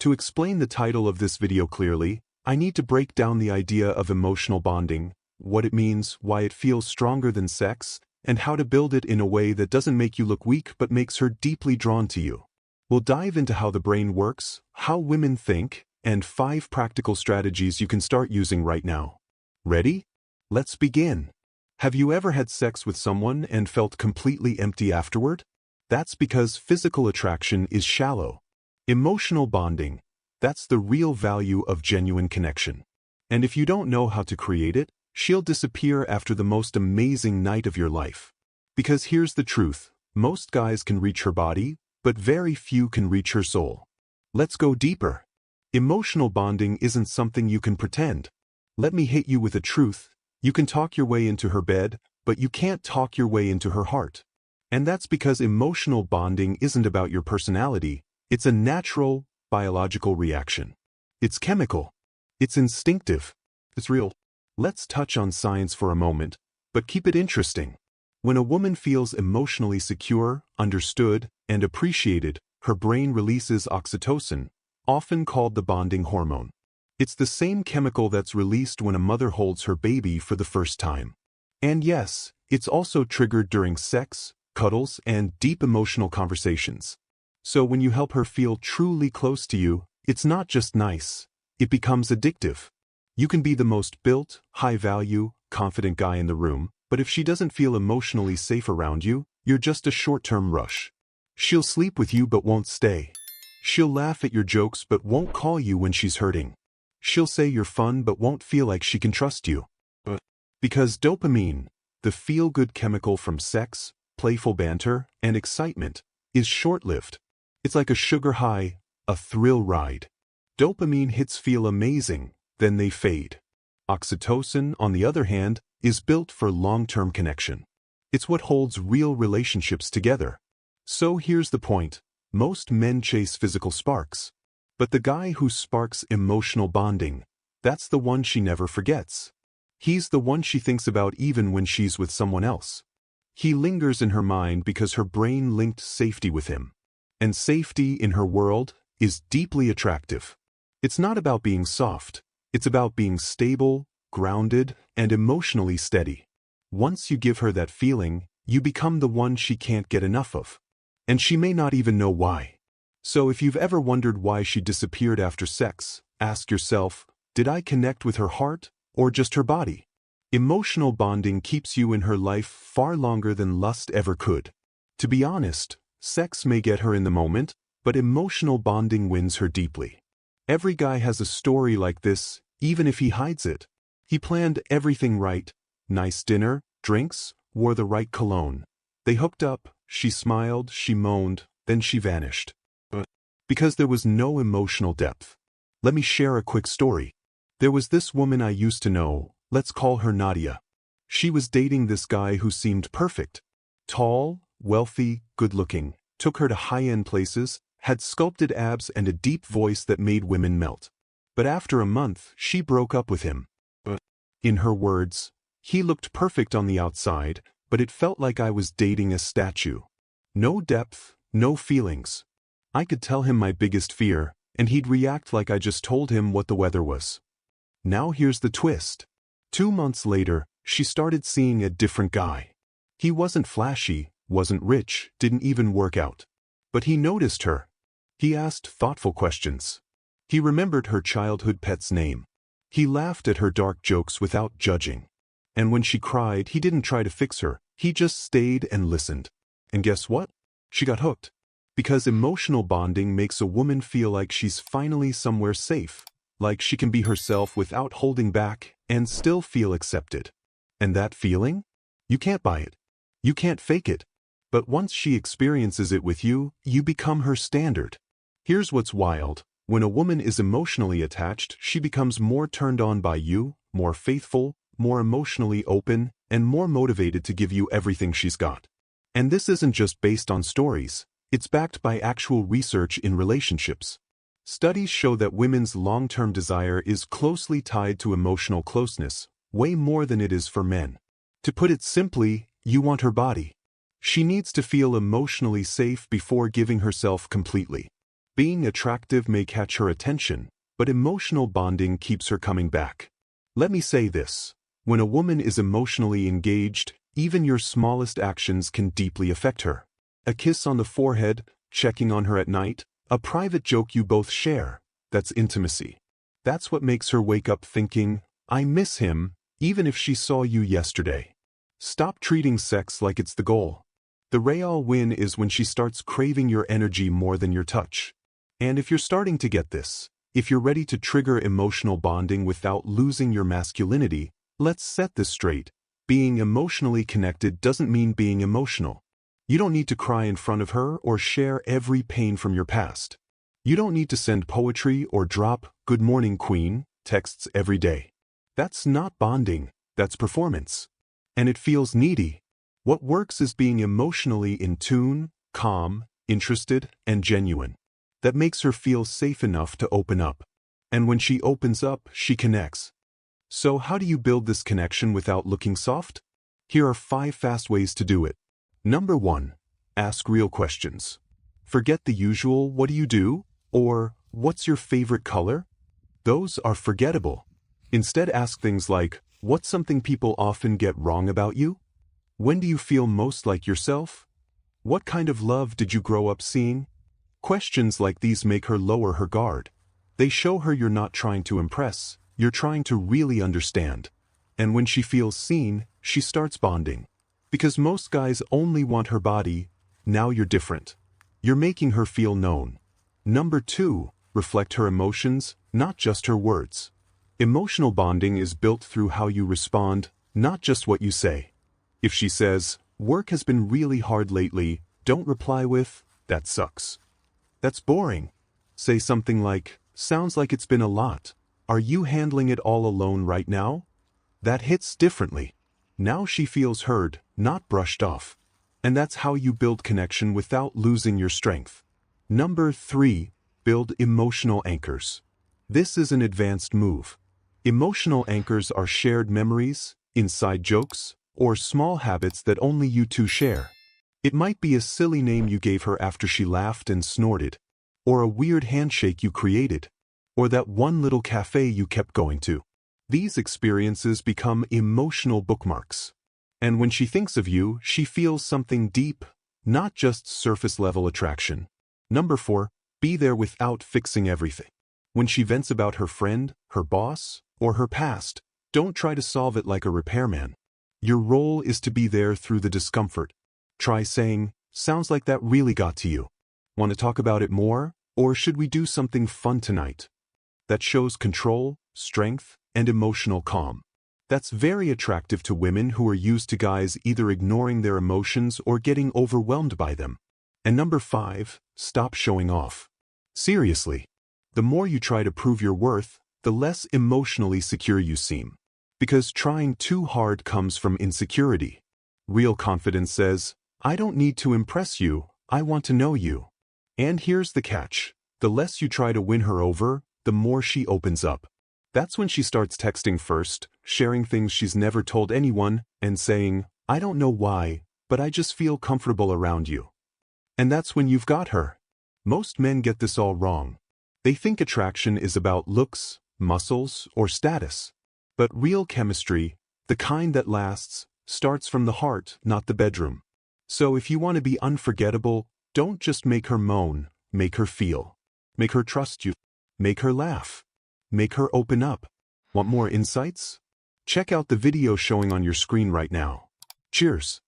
To explain the title of this video clearly, I need to break down the idea of emotional bonding, what it means, why it feels stronger than sex, and how to build it in a way that doesn't make you look weak but makes her deeply drawn to you. We'll dive into how the brain works, how women think, and 5 practical strategies you can start using right now. Ready? Let's begin. Have you ever had sex with someone and felt completely empty afterward? That's because physical attraction is shallow. Emotional bonding, that's the real value of genuine connection. And if you don't know how to create it, she'll disappear after the most amazing night of your life. Because here's the truth, most guys can reach her body, but very few can reach her soul. Let's go deeper. Emotional bonding isn't something you can pretend. Let me hit you with a truth. You can talk your way into her bed, but you can't talk your way into her heart. And that's because emotional bonding isn't about your personality. It's a natural, biological reaction. It's chemical. It's instinctive. It's real. Let's touch on science for a moment, but keep it interesting. When a woman feels emotionally secure, understood, and appreciated, her brain releases oxytocin, often called the bonding hormone. It's the same chemical that's released when a mother holds her baby for the first time. And yes, it's also triggered during sex, cuddles, and deep emotional conversations. So when you help her feel truly close to you, it's not just nice, it becomes addictive. You can be the most built, high-value, confident guy in the room, but if she doesn't feel emotionally safe around you, you're just a short-term rush. She'll sleep with you but won't stay. She'll laugh at your jokes but won't call you when she's hurting. She'll say you're fun but won't feel like she can trust you. Because dopamine, the feel-good chemical from sex, playful banter, and excitement, is short-lived. It's like a sugar high, a thrill ride. Dopamine hits feel amazing, then they fade. Oxytocin, on the other hand, is built for long-term connection. It's what holds real relationships together. So here's the point. Most men chase physical sparks. But the guy who sparks emotional bonding, that's the one she never forgets. He's the one she thinks about even when she's with someone else. He lingers in her mind because her brain linked safety with him. And safety in her world is deeply attractive. It's not about being soft. It's about being stable, grounded, and emotionally steady. Once you give her that feeling, you become the one she can't get enough of. And she may not even know why. So if you've ever wondered why she disappeared after sex, ask yourself, did I connect with her heart or just her body? Emotional bonding keeps you in her life far longer than lust ever could. To be honest, sex may get her in the moment, but emotional bonding wins her deeply. Every guy has a story like this, even if he hides it. He planned everything right. Nice dinner, drinks, wore the right cologne. They hooked up, she smiled, she moaned, then she vanished. Because there was no emotional depth. Let me share a quick story. There was this woman I used to know, let's call her Nadia. She was dating this guy who seemed perfect. Tall, wealthy, good-looking, took her to high-end places, had sculpted abs and a deep voice that made women melt. But after a month, she broke up with him. In her words, he looked perfect on the outside, but it felt like I was dating a statue. No depth, no feelings. I could tell him my biggest fear, and he'd react like I just told him what the weather was. Now here's the twist. 2 months later, she started seeing a different guy. He wasn't flashy, wasn't rich, didn't even work out. But he noticed her. He asked thoughtful questions. He remembered her childhood pet's name. He laughed at her dark jokes without judging. And when she cried, he didn't try to fix her, he just stayed and listened. And guess what? She got hooked. Because emotional bonding makes a woman feel like she's finally somewhere safe, like she can be herself without holding back and still feel accepted. And that feeling? You can't buy it. You can't fake it. But once she experiences it with you, you become her standard. Here's what's wild. When a woman is emotionally attached, she becomes more turned on by you, more faithful, more emotionally open, and more motivated to give you everything she's got. And this isn't just based on stories. It's backed by actual research in relationships. Studies show that women's long-term desire is closely tied to emotional closeness, way more than it is for men. To put it simply, you want her body. She needs to feel emotionally safe before giving herself completely. Being attractive may catch her attention, but emotional bonding keeps her coming back. Let me say this. When a woman is emotionally engaged, even your smallest actions can deeply affect her. A kiss on the forehead, checking on her at night, a private joke you both share, that's intimacy. That's what makes her wake up thinking, I miss him, even if she saw you yesterday. Stop treating sex like it's the goal. The real win is when she starts craving your energy more than your touch. And if you're starting to get this, if you're ready to trigger emotional bonding without losing your masculinity, let's set this straight. Being emotionally connected doesn't mean being emotional. You don't need to cry in front of her or share every pain from your past. You don't need to send poetry or drop "Good morning, Queen" texts every day. That's not bonding, that's performance. And it feels needy. What works is being emotionally in tune, calm, interested, and genuine. That makes her feel safe enough to open up. And when she opens up, she connects. So how do you build this connection without looking soft? Here are 5 fast ways to do it. Number 1. Ask real questions. Forget the usual "what do you do?" or "what's your favorite color?" Those are forgettable. Instead, ask things like, what's something people often get wrong about you? When do you feel most like yourself? What kind of love did you grow up seeing? Questions like these make her lower her guard. They show her you're not trying to impress, you're trying to really understand. And when she feels seen, she starts bonding. Because most guys only want her body, now you're different. You're making her feel known. Number 2, reflect her emotions, not just her words. Emotional bonding is built through how you respond, not just what you say. If she says, "Work has been really hard lately," don't reply with, "That sucks." That's boring. Say something like, "Sounds like it's been a lot. Are you handling it all alone right now?" That hits differently. Now she feels heard, not brushed off. And that's how you build connection without losing your strength. Number 3, build emotional anchors. This is an advanced move. Emotional anchors are shared memories, inside jokes, or small habits that only you two share. It might be a silly name you gave her after she laughed and snorted, or a weird handshake you created, or that one little cafe you kept going to. These experiences become emotional bookmarks. And when she thinks of you, she feels something deep, not just surface-level attraction. Number 4, be there without fixing everything. When she vents about her friend, her boss, or her past, don't try to solve it like a repairman. Your role is to be there through the discomfort. Try saying, "Sounds like that really got to you. Want to talk about it more? Or should we do something fun tonight?" That shows control, strength, and emotional calm. That's very attractive to women who are used to guys either ignoring their emotions or getting overwhelmed by them. And number 5, stop showing off. Seriously. The more you try to prove your worth, the less emotionally secure you seem. Because trying too hard comes from insecurity. Real confidence says, "I don't need to impress you, I want to know you." And here's the catch. The less you try to win her over, the more she opens up. That's when she starts texting first, sharing things she's never told anyone, and saying, "I don't know why, but I just feel comfortable around you." And that's when you've got her. Most men get this all wrong. They think attraction is about looks, muscles, or status. But real chemistry, the kind that lasts, starts from the heart, not the bedroom. So if you want to be unforgettable, don't just make her moan, make her feel. Make her trust you. Make her laugh. Make her open up. Want more insights? Check out the video showing on your screen right now. Cheers!